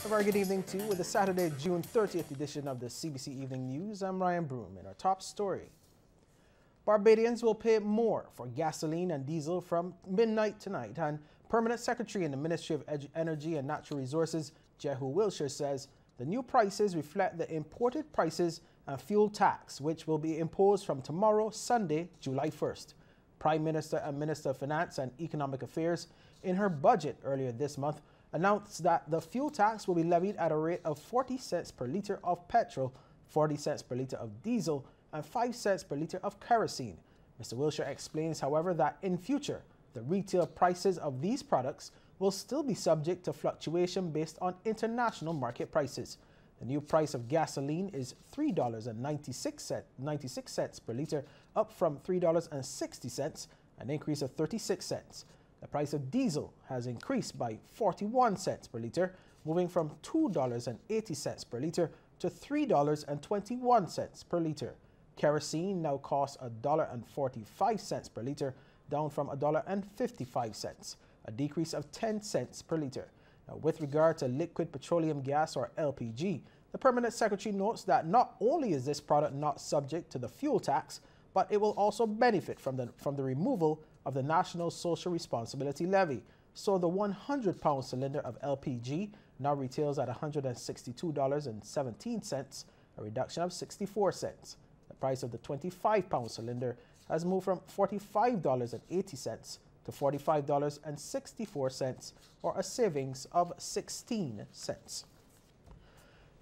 A very good evening to you with the Saturday, June 30th edition of the CBC Evening News. I'm Ryan Broom in our top story. Barbadians will pay more for gasoline and diesel from midnight tonight, and Permanent Secretary in the Ministry of Energy and Natural Resources, Jehu Wilshire, says the new prices reflect the imported prices and fuel tax, which will be imposed from tomorrow, Sunday, July 1st. Prime Minister and Minister of Finance and Economic Affairs, in her budget earlier this month, announced that the fuel tax will be levied at a rate of 40 cents per litre of petrol, 40 cents per litre of diesel, and 5 cents per litre of kerosene. Mr. Wilshire explains, however, that in future, the retail prices of these products will still be subject to fluctuation based on international market prices. The new price of gasoline is $3.96 per litre, up from $3.60, an increase of 36 cents. The price of diesel has increased by 41 cents per litre, moving from $2.80 per litre to $3.21 per litre. Kerosene now costs $1.45 per litre, down from $1.55, a decrease of 10 cents per litre. Now, with regard to liquid petroleum gas, or LPG, the Permanent Secretary notes that not only is this product not subject to the fuel tax, but it will also benefit from the removal of the National Social Responsibility Levy. So the 100-pound cylinder of LPG now retails at $162.17, a reduction of 64 cents. The price of the 25-pound cylinder has moved from $45.80 to $45.64, or a savings of 16 cents.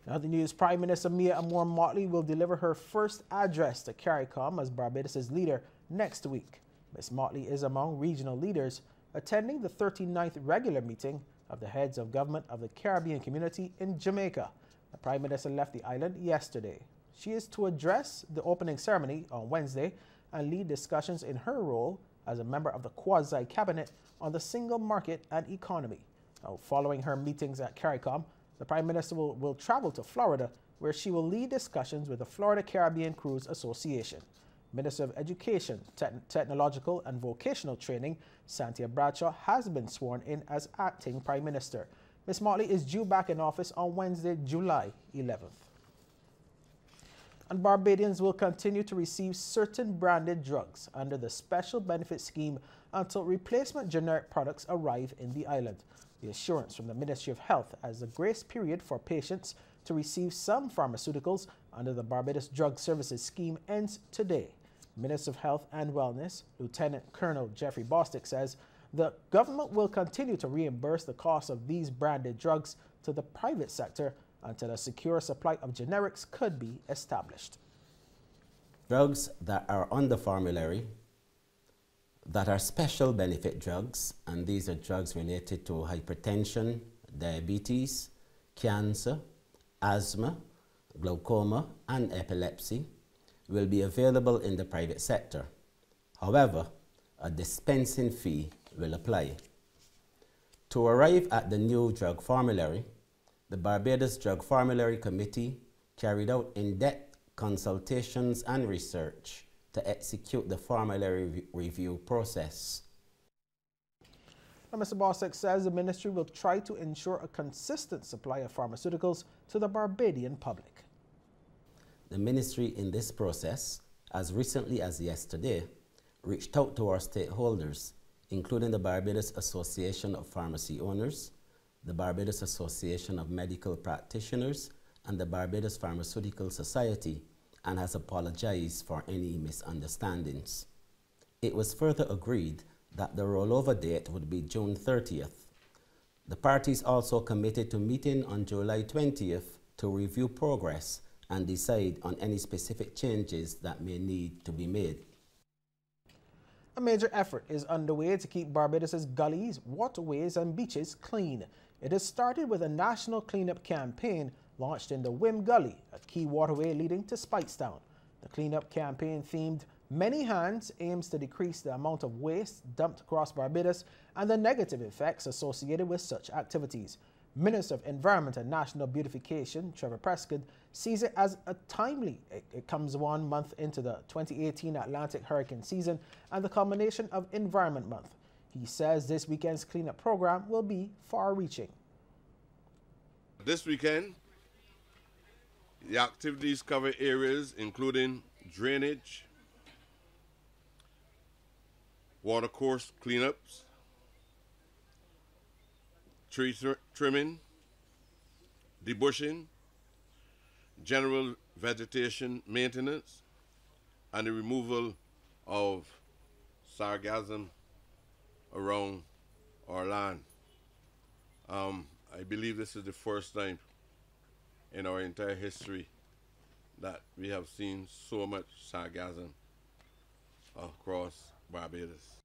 In other news, Prime Minister Mia Motley will deliver her first address to CARICOM as Barbados' leader next week. Ms. Motley is among regional leaders attending the 39th regular meeting of the heads of government of the Caribbean community in Jamaica. The Prime Minister left the island yesterday. She is to address the opening ceremony on Wednesday and lead discussions in her role as a member of the quasi-cabinet on the single market and economy. Now, following her meetings at CARICOM, the Prime Minister will travel to Florida, where she will lead discussions with the Florida Caribbean Cruise Association. Minister of Education, Technological and Vocational Training, Santia Bradshaw, has been sworn in as acting Prime Minister. Ms. Motley is due back in office on Wednesday, July 11th. And Barbadians will continue to receive certain branded drugs under the Special Benefit Scheme until replacement generic products arrive in the island. The assurance from the Ministry of Health as the grace period for patients to receive some pharmaceuticals under the Barbados Drug Services Scheme ends today. Minister of Health and Wellness, Lieutenant Colonel Jeffrey Bostick, says the government will continue to reimburse the cost of these branded drugs to the private sector until a secure supply of generics could be established. Drugs that are on the formulary that are special benefit drugs, and these are drugs related to hypertension, diabetes, cancer, asthma, glaucoma, and epilepsy, will be available in the private sector. However, a dispensing fee will apply. To arrive at the new drug formulary, the Barbados Drug Formulary Committee carried out in-depth consultations and research to execute the formulary review process. Now, Mr. Bostick says the ministry will try to ensure a consistent supply of pharmaceuticals to the Barbadian public. The ministry in this process, as recently as yesterday, reached out to our stakeholders, including the Barbados Association of Pharmacy Owners, the Barbados Association of Medical Practitioners, and the Barbados Pharmaceutical Society, and has apologized for any misunderstandings. It was further agreed that the rollover date would be June 30th. The parties also committed to meeting on July 20th to review progress and decide on any specific changes that may need to be made. A major effort is underway to keep Barbados's gullies, waterways, and beaches clean. It has started with a national cleanup campaign launched in the Wim Gully, a key waterway leading to Speightstown. The cleanup campaign, themed Many Hands, aims to decrease the amount of waste dumped across Barbados and the negative effects associated with such activities. Minister of Environment and National Beautification, Trevor Prescott, sees it as a timely. It comes 1 month into the 2018 Atlantic hurricane season and the culmination of Environment Month. He says this weekend's cleanup program will be far-reaching. This weekend, the activities cover areas including drainage, watercourse cleanups, tree trimming, debushing, general vegetation maintenance, and the removal of sargassum around our land. I believe this is the first time in our entire history that we have seen so much sargassum across Barbados.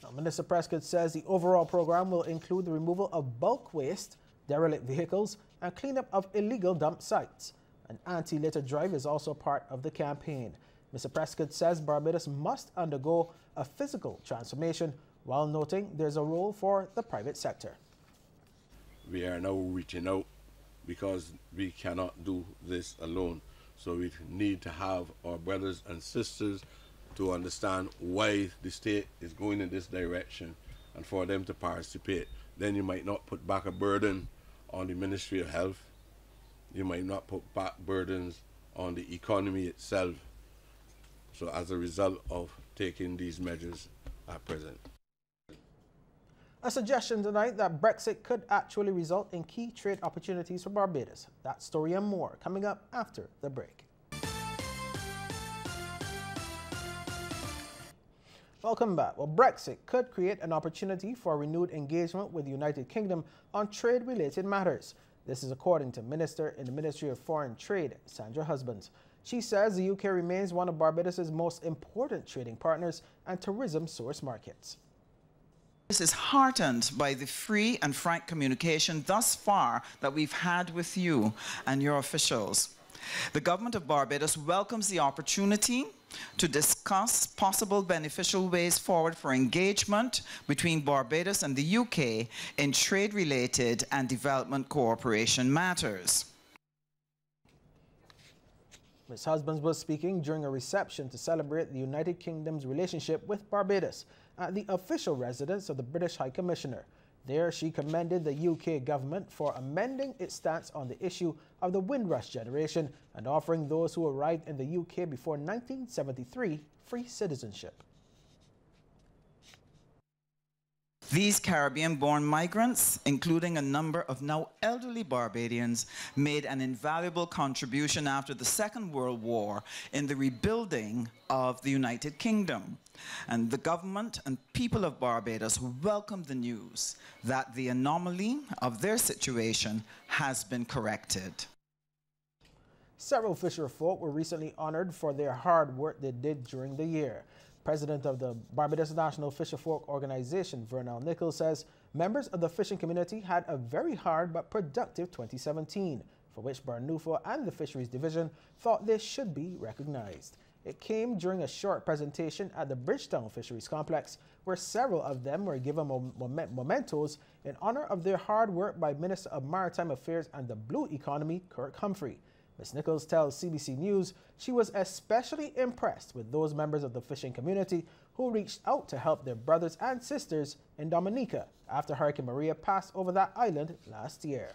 Now, Minister Prescott says the overall program will include the removal of bulk waste, derelict vehicles, and cleanup of illegal dump sites. An anti-litter drive is also part of the campaign. Mr. Prescott says Barbados must undergo a physical transformation while noting there's a role for the private sector. We are now reaching out because we cannot do this alone. So we need to have our brothers and sisters to understand why the state is going in this direction and for them to participate. Then you might not put back a burden on the Ministry of Health. You might not put back burdens on the economy itself. So as a result of taking these measures at present. A suggestion tonight that Brexit could actually result in key trade opportunities for Barbados. That story and more coming up after the break. Welcome back. Well, Brexit could create an opportunity for renewed engagement with the United Kingdom on trade-related matters. This is according to Minister in the Ministry of Foreign Trade, Sandra Husbands. She says the UK remains one of Barbados's most important trading partners and tourism source markets. This is heartened by the free and frank communication thus far that we've had with you and your officials. The government of Barbados welcomes the opportunity to discuss possible beneficial ways forward for engagement between Barbados and the UK in trade-related and development cooperation matters. Ms. Husbands was speaking during a reception to celebrate the United Kingdom's relationship with Barbados at the official residence of the British High Commissioner. There, she commended the UK government for amending its stance on the issue of the Windrush generation and offering those who arrived in the UK before 1973 free citizenship. These Caribbean-born migrants, including a number of now elderly Barbadians, made an invaluable contribution after the Second World War in the rebuilding of the United Kingdom. And the government and people of Barbados welcomed the news that the anomaly of their situation has been corrected. Several fisher folk were recently honored for their hard work they did during the year. President of the Barbados National Fisherfolk Organization, Vernal Nichols, says members of the fishing community had a very hard but productive 2017, for which Barnufo and the Fisheries Division thought they should be recognized. It came during a short presentation at the Bridgetown Fisheries Complex, where several of them were given mementos in honor of their hard work by Minister of Maritime Affairs and the Blue Economy, Kirk Humphrey. Ms. Nichols tells CBC News she was especially impressed with those members of the fishing community who reached out to help their brothers and sisters in Dominica after Hurricane Maria passed over that island last year.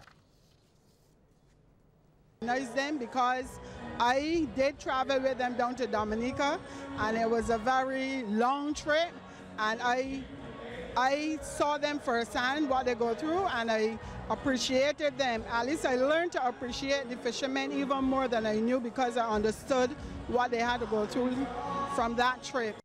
Nice them because I did travel with them down to Dominica, and it was a very long trip, and I saw them firsthand what they go through, and I appreciated them. At least I learned to appreciate the fishermen even more than I knew because I understood what they had to go through from that trip.